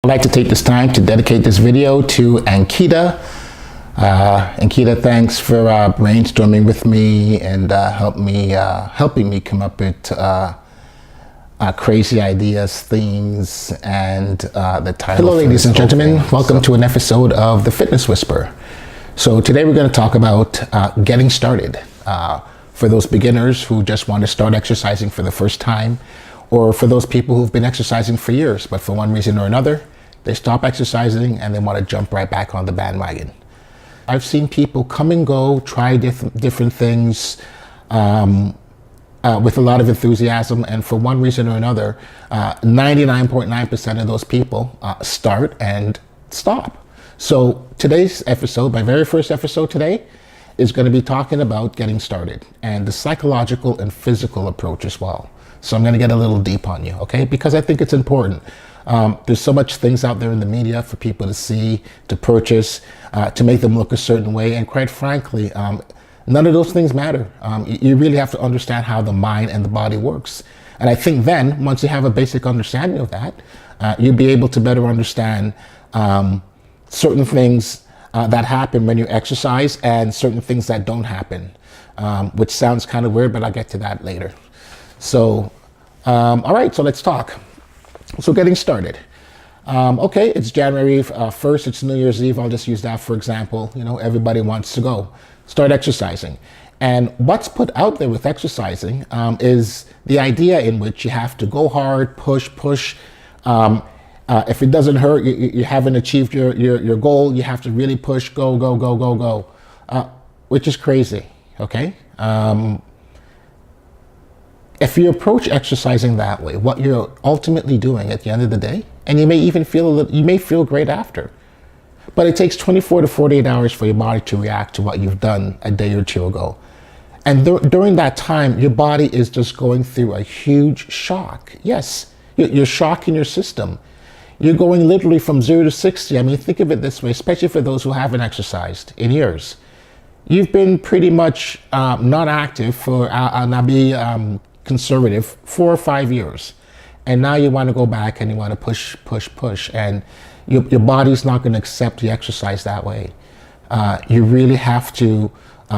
I'd like to take this time to dedicate this video to Ankita. Ankita, thanks for brainstorming with me and helping me come up with crazy ideas, themes, and the title. Hello, ladies and gentlemen. Welcome to an episode of The Fitness Whisper. So today we're going to talk about getting started. For those beginners who just want to start exercising for the first time, or for those people who've been exercising for years, but for one reason or another, they stop exercising and they want to jump right back on the bandwagon. I've seen people come and go, try different things with a lot of enthusiasm, and for one reason or another, 99.9% of those people start and stop. So today's episode, my very first episode today, is going to be talking about getting started and the psychological and physical approach as well. So I'm going to get a little deep on you, okay? Because I think it's important. There's so much things out there in the media for people to see, to purchase, to make them look a certain way. And quite frankly, none of those things matter. You really have to understand how the mind and the body works. And I think then, once you have a basic understanding of that, you'll be able to better understand certain things that happen when you exercise and certain things that don't happen, which sounds kind of weird, but I'll get to that later. So, all right, so let's talk. So getting started. Okay, it's January 1st, it's New Year's Eve. I'll just use that for example. You know, everybody wants to go start exercising. And what's put out there with exercising is the idea in which you have to go hard, push. If it doesn't hurt, you haven't achieved your goal. You have to really push, go, which is crazy, okay? If you approach exercising that way, what you're ultimately doing at the end of the day, and you may even feel great after, but it takes 24 to 48 hours for your body to react to what you've done a day or two ago. And during that time, your body is just going through a huge shock. Yes, you're shocking your system. You're going literally from 0 to 60. I mean, think of it this way, especially for those who haven't exercised in years. You've been pretty much not active for, I'll be conservative, 4 or 5 years. And now you want to go back and you want to push. And your body's not going to accept the exercise that way. You really have to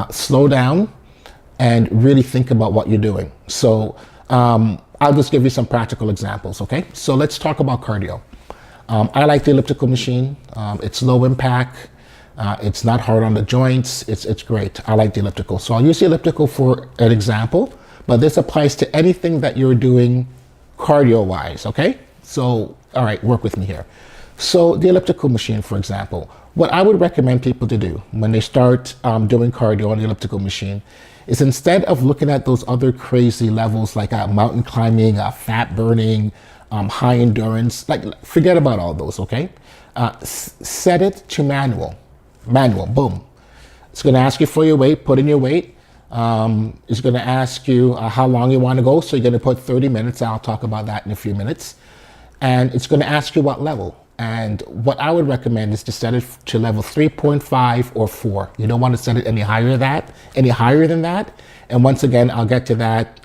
slow down and really think about what you're doing. So I'll just give you some practical examples, okay? So let's talk about cardio. I like the elliptical machine. It's low impact. It's not hard on the joints. It's great. I like the elliptical. So I'll use the elliptical for an example, but this applies to anything that you're doing cardio-wise, okay? So, all right, work with me here. So the elliptical machine, for example, what I would recommend people to do when they start doing cardio on the elliptical machine is instead of looking at those other crazy levels like mountain climbing, fat burning, high endurance, like forget about all those, okay? Set it to manual, boom. It's gonna ask you for your weight, put in your weight. It's gonna ask you how long you wanna go, so you're gonna put 30 minutes, I'll talk about that in a few minutes. And it's gonna ask you what level. And what I would recommend is to set it to level 3.5 or 4. You don't wanna set it any higher than that. And once again, I'll get to that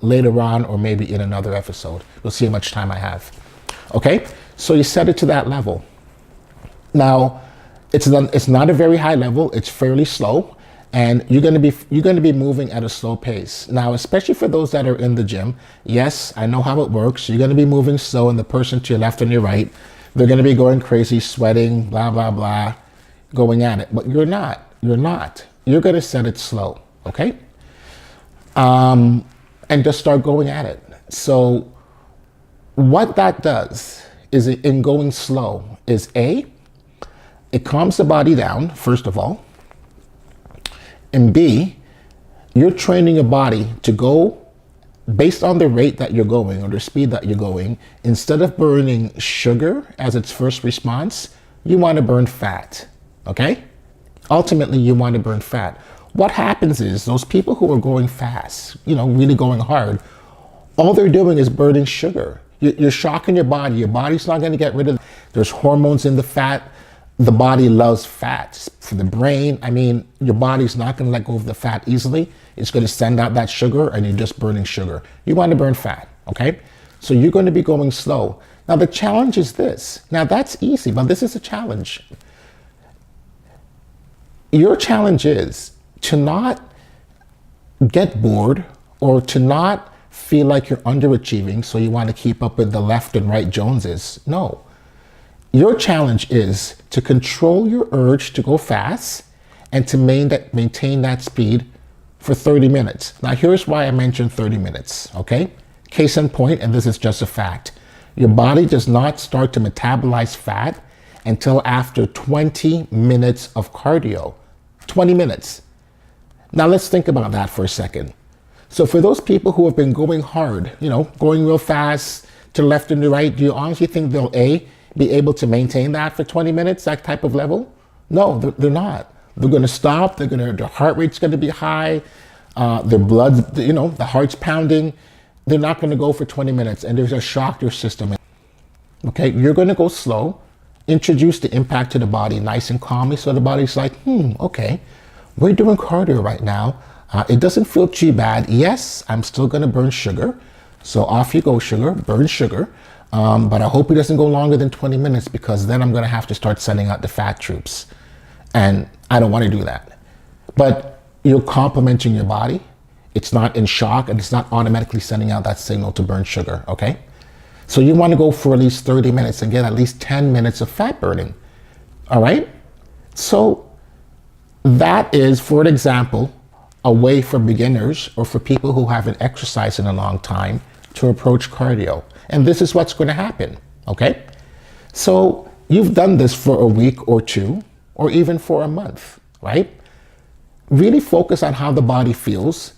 later on or maybe in another episode. We'll see how much time I have. Okay, so you set it to that level. Now, it's not a very high level, it's fairly slow, and you're gonna be moving at a slow pace. Now, especially for those that are in the gym, yes, I know how it works. You're gonna be moving slow and the person to your left and your right, they're gonna be going crazy, sweating, blah, blah, blah, going at it. But you're not. You're gonna set it slow, okay? And just start going at it. So what that does is in going slow is it calms the body down, first of all, and B, you're training your body to go based on the rate that you're going or the speed that you're going. Instead of burning sugar as its first response, you want to burn fat, okay? Ultimately, you want to burn fat. What happens is those people who are going fast, you know, really going hard, all they're doing is burning sugar. You're shocking your body. Your body's not going to get rid of it. There's hormones in the fat. The body loves fat. For the brain, I mean, your body's not going to let go of the fat easily. It's going to send out that sugar and you're just burning sugar. You want to burn fat, okay? So you're going to be going slow. Now the challenge is this. Now that's easy, but this is a challenge. Your challenge is to not get bored or to not feel like you're underachieving, so you want to keep up with the left and right Joneses. No. Your challenge is to control your urge to go fast and to maintain that speed for 30 minutes. Now here's why I mentioned 30 minutes, okay? Case in point, and this is just a fact. Your body does not start to metabolize fat until after 20 minutes of cardio. 20 minutes. Now let's think about that for a second. So for those people who have been going hard, going real fast to the left and the right, do you honestly think they'll be able to maintain that for 20 minutes, that type of level? No, they're not. They're going to stop. Their heart rate's going to be high. Their blood, the heart's pounding. They're not going to go for 20 minutes, and there's a shock to your system. Okay, you're going to go slow, introduce the impact to the body nice and calmly, so the body's like, okay, we're doing cardio right now. It doesn't feel too bad. Yes, I'm still going to burn sugar. So off you go, sugar, burn sugar. But I hope it doesn't go longer than 20 minutes, because then I'm going to have to start sending out the fat troops. And I don't want to do that. But you're complimenting your body. It's not in shock, and it's not automatically sending out that signal to burn sugar, okay? So you want to go for at least 30 minutes and get at least 10 minutes of fat burning, all right? So that is, for an example, a way for beginners or for people who haven't exercised in a long time to approach cardio. And this is what's going to happen, okay? So you've done this for a week or two, or even for a month, right? Really focus on how the body feels.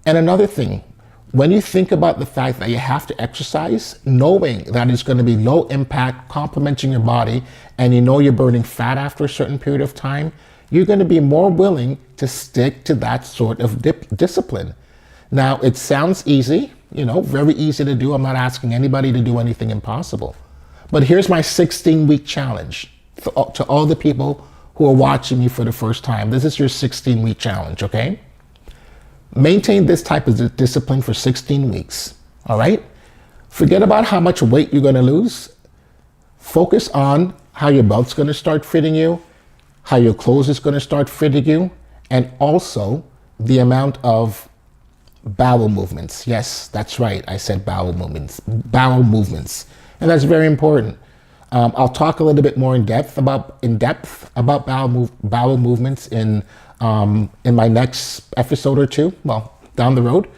And another thing, when you think about the fact that you have to exercise, knowing that it's going to be low impact, complimenting your body, and you're burning fat after a certain period of time, you're going to be more willing to stick to that sort of discipline. Now, it sounds easy, very easy to do. I'm not asking anybody to do anything impossible. But here's my 16-week challenge to all the people who are watching me for the first time. This is your 16-week challenge, okay? Maintain this type of discipline for 16 weeks, all right? Forget about how much weight you're going to lose. Focus on how your belt's going to start fitting you, how your clothes is going to start fitting you, and also the amount of bowel movements. Yes, that's right. I said bowel movements. Bowel movements. And that's very important. I'll talk a little bit more in depth about bowel movements in my next episode or two, down the road.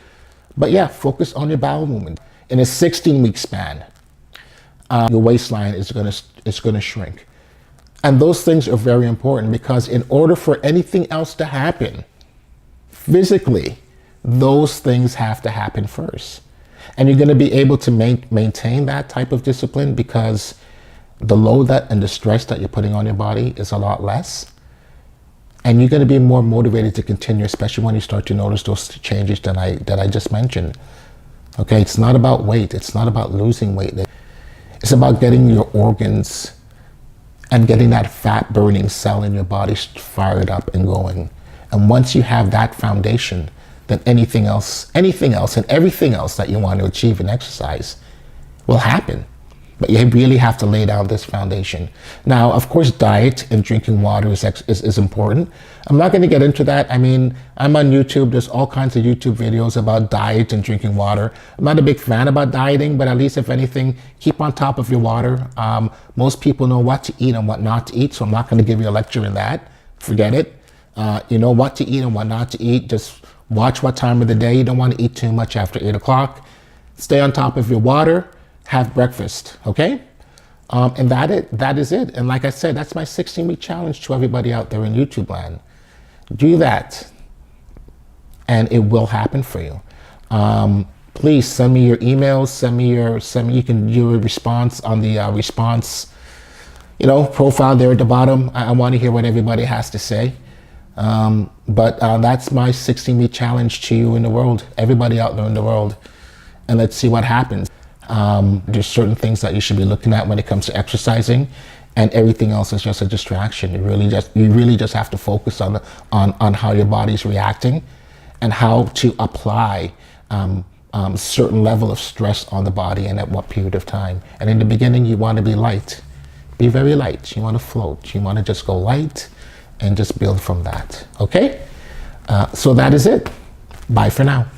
But yeah, focus on your bowel movement. In a 16-week span, your waistline is gonna shrink. And those things are very important, because in order for anything else to happen physically, those things have to happen first. And you're gonna be able to maintain that type of discipline, because the load and the stress that you're putting on your body is a lot less. And you're going to be more motivated to continue, especially when you start to notice those changes that I just mentioned. Okay, it's not about weight. It's not about losing weight. It's about getting your organs and getting that fat burning cell in your body fired up and going. And once you have that foundation, then anything else and everything else that you want to achieve in exercise will happen. But you really have to lay down this foundation. Now, of course, diet and drinking water is important. I'm not going to get into that. I mean, I'm on YouTube. There's all kinds of YouTube videos about diet and drinking water. I'm not a big fan about dieting, but at least, if anything, keep on top of your water. Most people know what to eat and what not to eat, so I'm not going to give you a lecture in that. Forget it. You know what to eat and what not to eat. Just watch what time of the day. You don't want to eat too much after 8 o'clock. Stay on top of your water. Have breakfast, okay? And that is it. And like I said, that's my 16-week challenge to everybody out there in YouTube land. Do that, and it will happen for you. Please send me your emails. You can do a response on the response, profile there at the bottom. I want to hear what everybody has to say. But that's my 16-week challenge to you in the world, everybody out there in the world, and let's see what happens. There's certain things that you should be looking at when it comes to exercising, and everything else is just a distraction. You really just have to focus on how your body's reacting and how to apply certain level of stress on the body and at what period of time. And in the beginning, you want to be light. Be very light. You want to float. You want to just go light and just build from that. Okay? So that is it. Bye for now.